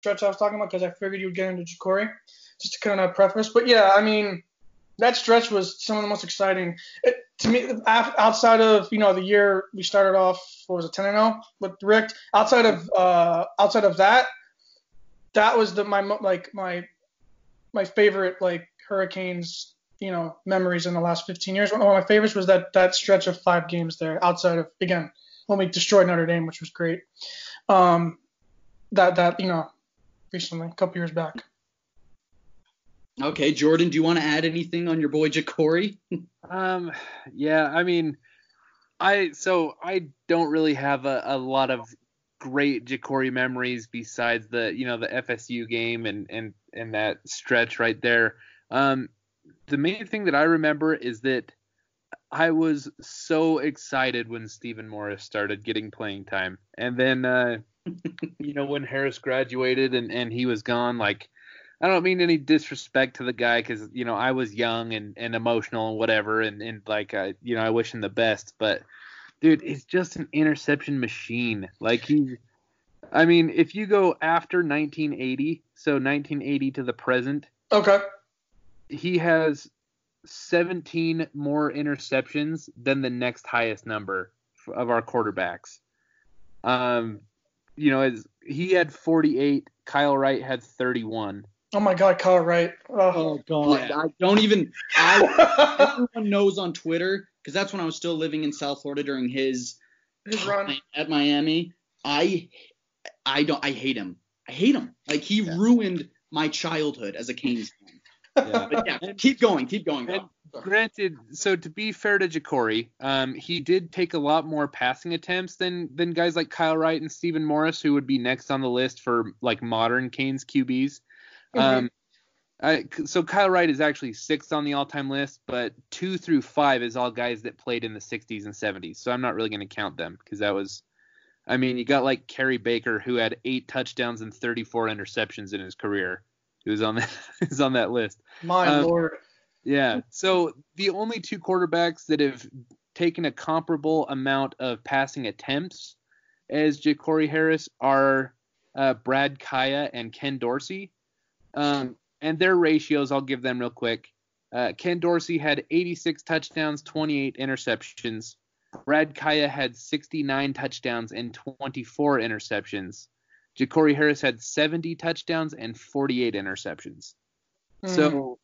stretch I was talking about because I figured you would get into Jacory, just to kind of preface. But yeah, I mean, that stretch was some of the most exciting to me. Outside of the year we started off, what was it, 10-0 with Rick? Outside of that was my favorite Hurricanes memories in the last 15 years. One of my favorites was that stretch of 5 games there. Outside of, again, when we destroyed Notre Dame, which was great. Recently, a couple years back. Okay, Jordan, do you want to add anything on your boy Jacory? Yeah, I mean, I don't really have a lot of great Jacory memories besides the FSU game and that stretch right there. The main thing that I remember is that I was so excited when Stephen Morris started getting playing time. And then, when Harris graduated and he was gone, like, I don't mean any disrespect to the guy because, I was young and emotional and whatever. And I wish him the best. But, dude, he's just an interception machine. Like, if you go after 1980, so 1980 to the present. Okay. He has 17 more interceptions than the next highest number of our quarterbacks. He had 48. Kyle Wright had 31. Oh my God, Kyle Wright. Oh God, yeah. Everyone knows on Twitter, because that's when I was still living in South Florida during his run at Miami. I hate him. I hate him. Like, he ruined my childhood as a Canes fan. Yeah. But yeah, keep going. Granted, so to be fair to Jacory, he did take a lot more passing attempts than guys like Kyle Wright and Stephen Morris, who would be next on the list for like modern Canes QBs. Mm-hmm. So Kyle Wright is actually 6th on the all-time list, but 2 through 5 is all guys that played in the 60s and 70s. So I'm not really going to count them because that was, you got like Kerry Baker, who had 8 touchdowns and 34 interceptions in his career. He was on that list. My Lord. Yeah. So the only 2 quarterbacks that have taken a comparable amount of passing attempts as Jacory Harris are Brad Kaya and Ken Dorsey. And their ratios, I'll give them real quick. Ken Dorsey had 86 touchdowns, 28 interceptions. Brad Kaya had 69 touchdowns and 24 interceptions. Jacory Harris had 70 touchdowns and 48 interceptions. So,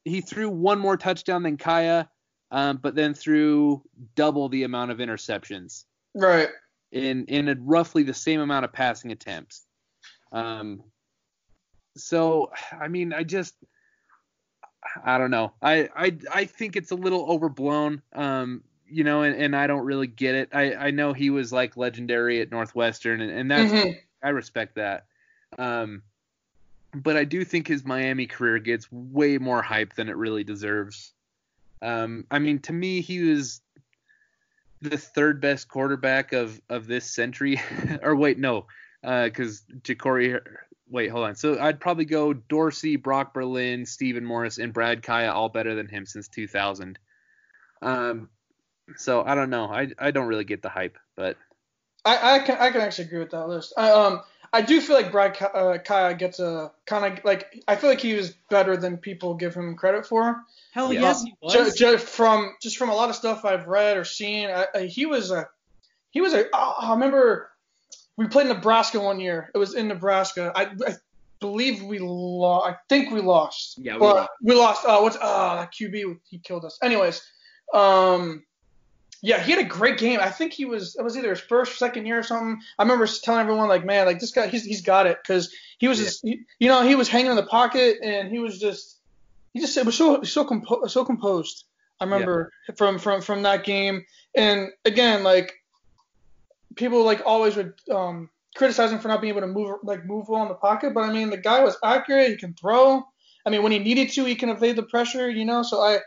he threw 1 more touchdown than Kaya, but then threw double the amount of interceptions. Right. In roughly the same amount of passing attempts. So, I don't know. I think it's a little overblown. And I don't really get it. I know he was like legendary at Northwestern, and that's I respect that. But I do think his Miami career gets way more hype than it really deserves. To me, he was the 3rd best quarterback of this century. Or wait, no, because Jacory. Wait, hold on. So I'd probably go Dorsey, Brock Berlin, Stephen Morris, and Brad Kaya, all better than him since 2000. So I don't know. I don't really get the hype, but I can actually agree with that list. I do feel like Brad Kaya gets a kind of like, I feel like he was better than people give him credit for. Hell yes, he was. Just from a lot of stuff I've read or seen, he was I remember we played Nebraska one year. It was in Nebraska. I believe we lost. I think we lost. Yeah, we lost. That QB, he killed us. Anyways, yeah, he had a great game. I think it was either his first or 2nd year or something. I remember telling everyone, like, man, like, this guy, he's got it, because he was he was hanging in the pocket, and he was so composed. I remember from that game. And again, like, people like always would criticize him for not being able to move well in the pocket, but the guy was accurate. He can throw. When he needed to, he can evade the pressure. So I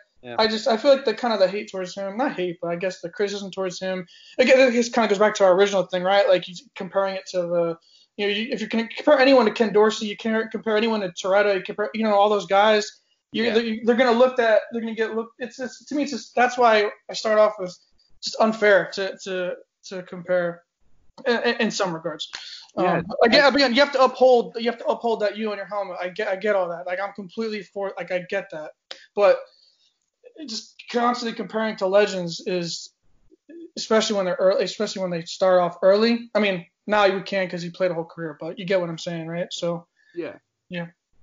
feel like the hate towards him, not hate, but I guess the criticism towards him, again, this kind of goes back to our original thing, right? Like, he's comparing it to the, if you can compare anyone to Ken Dorsey, you can compare anyone to Toretta, you compare, all those guys, they're going to get looked. It's just, to me, it's just, that's why I start off with just unfair to compare in some regards. Yeah. Again, you have to uphold that U on your helmet. I get all that. Like, I'm completely for, like, I get that. But just constantly comparing to legends is, especially when they're early, especially when they start off early. I mean, now you can because he played a whole career, but you get what I'm saying, right? So yeah.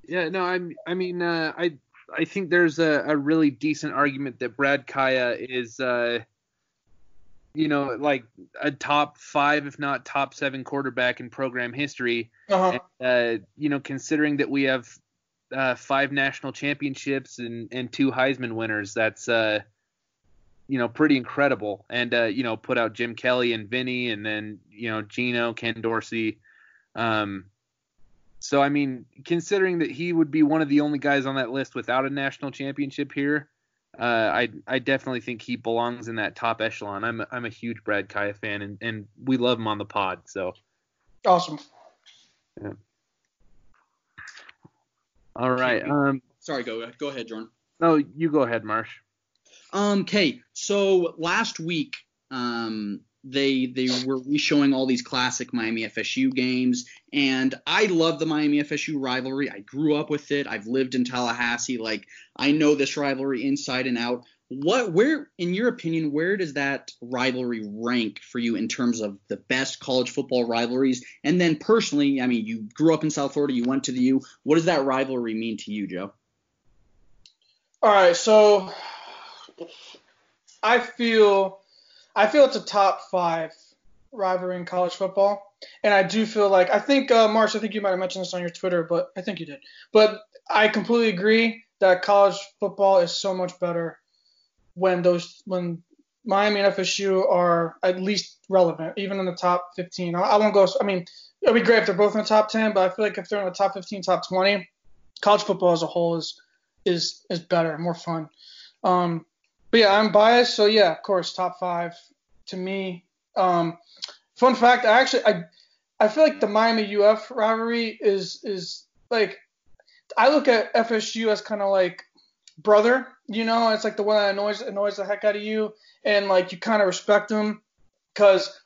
No, I think there's a really decent argument that Brad Kaya is, like a top 5, if not top 7 quarterback in program history. And, considering that we have 5 national championships and 2 Heisman winners, that's pretty incredible. And put out Jim Kelly and Vinny, and then Geno, Ken Dorsey. So, I mean, considering that he would be one of the only guys on that list without a national championship here, I definitely think he belongs in that top echelon. I'm a huge Brad Kaya fan, and we love him on the pod. So awesome. Yeah. All right. Sorry, go ahead, Jordan. No, you go ahead, Marsh. Okay, so last week, they were re-showing all these classic Miami FSU games, and I love the Miami FSU rivalry. I grew up with it. I've lived in Tallahassee. Like, I know this rivalry inside and out. Where, in your opinion, where does that rivalry rank for you in terms of the best college football rivalries? And then personally, I mean, you grew up in South Florida, you went to the U. What does that rivalry mean to you, Joe? All right, so I feel it's a top 5 rivalry in college football. And I do feel like, I think, Marsh, I think you might have mentioned this on your Twitter, but I think you did. But I completely agree that college football is so much better when Miami and FSU are at least relevant, even in the top 15. I won't go, I mean, it'd be great if they're both in the top 10, but I feel like if they're in the top 15, top 20, college football as a whole is better, more fun. But yeah, I'm biased, so yeah, of course, top 5 to me. Fun fact, I feel like the Miami UF rivalry is like, I look at FSU as kind of like brother, it's like the one that annoys the heck out of you, and like you kind of respect them, because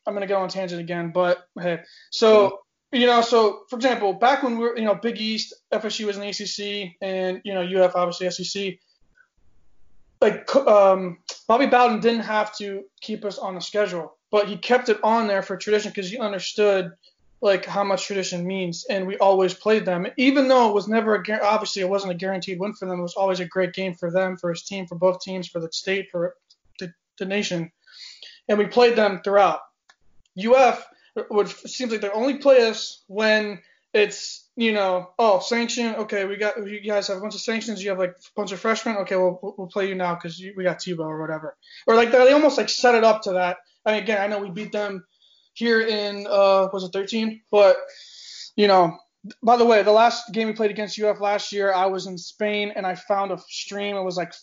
I'm gonna go on tangent again, but hey, so so for example, back when we were Big East, FSU was in the ACC, and UF obviously SEC. Like Bobby Bowden didn't have to keep us on the schedule, but he kept it on there for tradition because he understood like how much tradition means, and we always played them, even though it was never obviously it wasn't a guaranteed win for them. It was always a great game for them, for his team, for both teams, for the state, for the nation, and we played them throughout. UF seems like they only play us when it's sanction. Okay, you guys have a bunch of sanctions. You have like a bunch of freshmen. Okay, we'll play you now because we got Tebow or whatever. Or like they almost like set it up to that. I mean, again, I know we beat them here in was it 13? But by the way, the last game we played against UF last year, I was in Spain and I found a stream. It was like,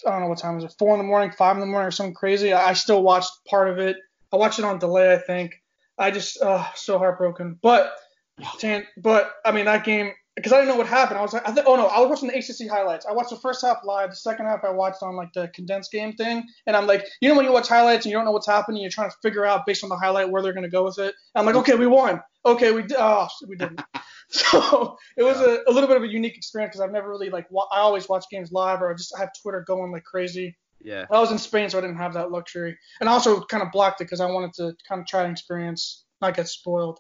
I don't know what time was it, 4 a.m, 5 a.m, or something crazy. I still watched part of it. I watched it on delay, I think. I just so heartbroken. But I mean, that game, because I didn't know what happened. I was watching the ACC highlights. I watched the first half live. The second half I watched on like the condensed game thing. And I'm like, when you watch highlights and you don't know what's happening, you're trying to figure out based on the highlight where they're going to go with it. And I'm like, okay, we won. Okay, we didn't. So it was a little bit of a unique experience because I've never really I always watch games live, or I have Twitter going like crazy. Yeah. I was in Spain, so I didn't have that luxury. And I also kind of blocked it because I wanted to kind of try and experience, not get spoiled.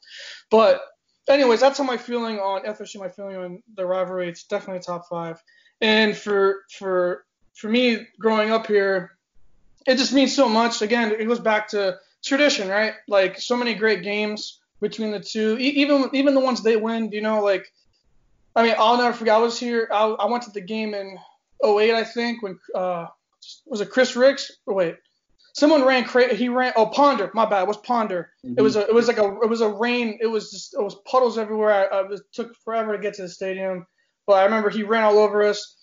But anyways, that's how my feeling on FSU, my feeling on the rivalry. It's definitely top 5. And for me growing up here, it just means so much. Again, it goes back to tradition, right? Like so many great games between the two, even the ones they win. I'll never forget. I was here. I went to the game in 2008, I think, when was it Chris Ricks? Oh, wait. Someone ran crazy. He ran. Oh, Ponder. My bad. It was Ponder. Mm-hmm. It was a rain. It was puddles everywhere. It took forever to get to the stadium. But I remember he ran all over us.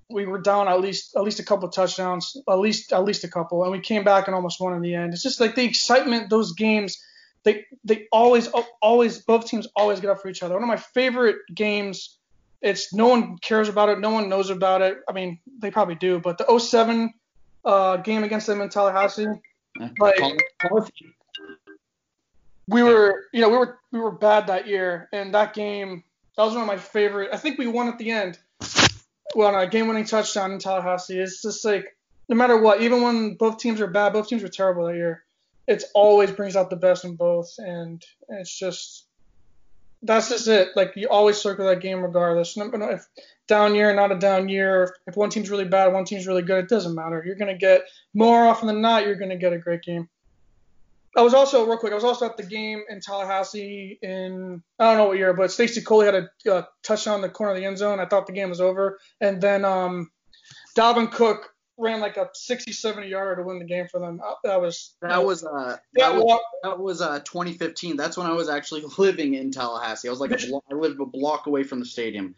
We were down at least a couple of touchdowns, at least a couple, and we came back and almost won in the end. It's just like the excitement. Those games, they always both teams always get up for each other. One of my favorite games. It's no one cares about it. No one knows about it. I mean, they probably do, but the 2007 game against them in Tallahassee. we were bad that year, and that game, that was one of my favorite. I think we won at the end. Well, on a game-winning touchdown in Tallahassee. It's just like, no matter what, even when both teams are bad, both teams were terrible that year. It always brings out the best in both, and it's just, that's just it. Like, you always circle that game regardless. If down year, not a down year, if one team's really bad, one team's really good, it doesn't matter. You're going to get, more often than not, you're going to get a great game. I was also at the game in Tallahassee in, I don't know what year, but Stacey Coley had a touchdown in the corner of the end zone. I thought the game was over. And then Dalvin Cook ran like a 60-70 yarder to win the game for them. That was 2015. That's when I was actually living in Tallahassee. I was like I lived a block away from the stadium.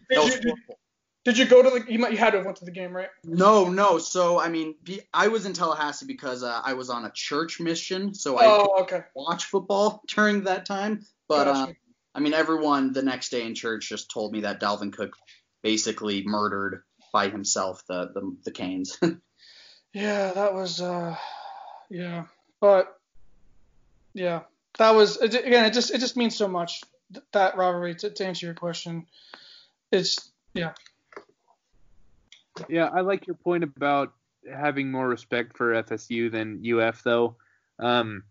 Did you go to the? You had to have went to the game, right? No. So I mean, I was in Tallahassee because I was on a church mission, so I could watch football during that time. But Gotcha. I mean, everyone the next day in church just told me that Dalvin Cook basically murdered by himself the Canes. Yeah, that was yeah, but yeah, that was again. It just means so much, that rivalry. To answer your question, it's yeah. Yeah, I like your point about having more respect for FSU than UF, though. I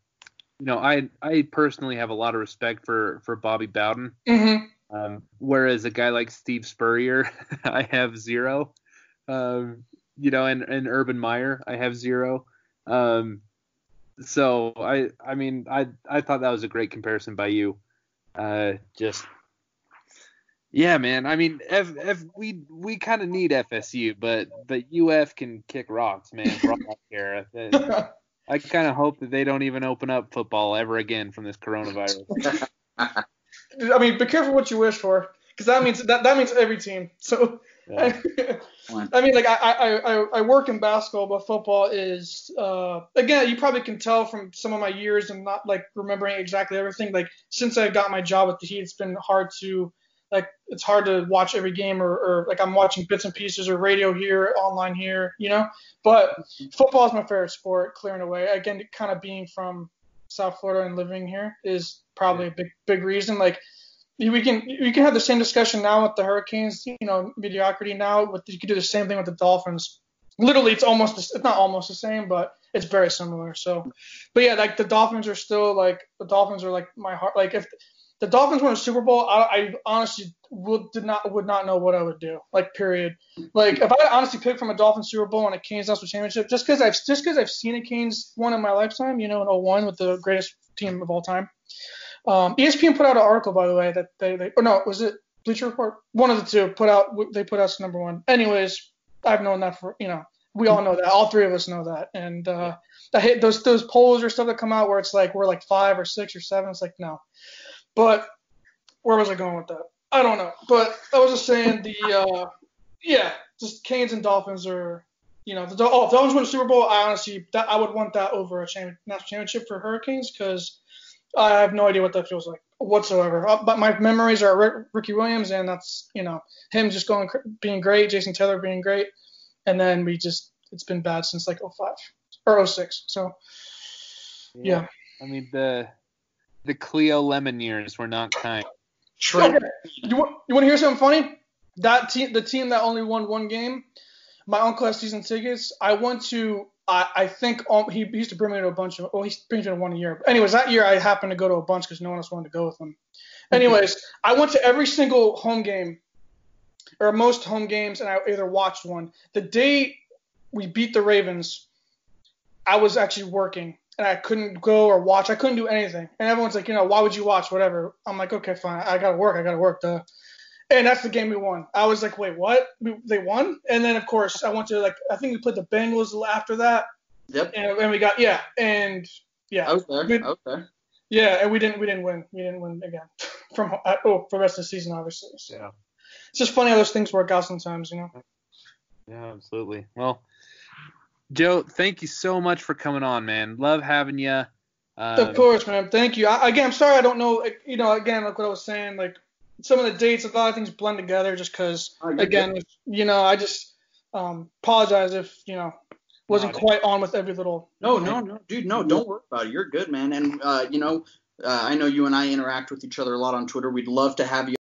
personally have a lot of respect for Bobby Bowden. Mm-hmm. Whereas a guy like Steve Spurrier, I have zero. And Urban Meyer, I have zero. So I thought that was a great comparison by you. Yeah, man. I mean, we kind of need FSU, but UF can kick rocks, man. For all I care. I kind of hope that they don't even open up football ever again from this coronavirus. I mean, be careful what you wish for, because that means every team. So, yeah. I mean, like I work in basketball, but football is again, you probably can tell from some of my years and not like remembering exactly everything. Like, since I got my job with the Heat, it's been hard to. Like, it's hard to watch every game or like I'm watching bits and pieces or radio here, online here, But football is my favorite sport, clear and away. Again, kind of being from South Florida and living here is probably a big reason. Like, we can have the same discussion now with the Hurricanes, mediocrity now. You could do the same thing with the Dolphins. Literally, it's not almost the same, but it's very similar. So, but yeah, like the Dolphins are like my heart. Like, if the Dolphins won a Super Bowl, I honestly would not know what I would do. Like, period. Like, if I honestly picked from a Dolphins Super Bowl and a Canes National Championship, just because I've seen a Canes one in my lifetime, in 01 with the greatest team of all time. ESPN put out an article, by the way, that was it Bleacher Report? One of the two put out us number one. Anyways, I've known that for we all know that. All three of us know that. And I hate those polls or stuff that come out where it's like we're like 5 or 6 or 7. It's like, no. But where was I going with that? I don't know. But I was just saying just Canes and Dolphins are, if Dolphins win a Super Bowl, I would want that over a national championship for Hurricanes, because I have no idea what that feels like whatsoever. But my memories are Ricky Williams, and that's, him just being great, Jason Taylor being great, and then it's been bad since like 05 or 06. So, yeah. I mean, the Cleo Lemon years were not kind. Okay. You want to hear something funny? The team that only won one game, my uncle has season tickets. I went to, I think he used to bring me to a bunch of, he brings me to one a year. But anyways, that year I happened to go to a bunch because no one else wanted to go with him. Anyways, I went to every single home game, or most home games, and I either watched one. The day we beat the Ravens, I was actually working. And I couldn't go or watch. I couldn't do anything. And everyone's like, why would you watch? Whatever. I'm like, okay, fine. I got to work. Duh. And that's the game we won. I was like, wait, what? They won? And then, of course, I went to, I think we played the Bengals after that. Yep. And we got, and I was there. Yeah, and we didn't win. We didn't win again for the rest of the season, obviously. So. Yeah. It's just funny how those things work out sometimes, Yeah, absolutely. Well, Joe, thank you so much for coming on, man. Love having you. Of course, man. Thank you. I'm sorry I don't know, again, like what I was saying, like some of the dates, a lot of things blend together just because, again, I just apologize if, wasn't quite on with every little. No, dude, no, don't worry about it. You're good, man. And, I know you and I interact with each other a lot on Twitter. We'd love to have you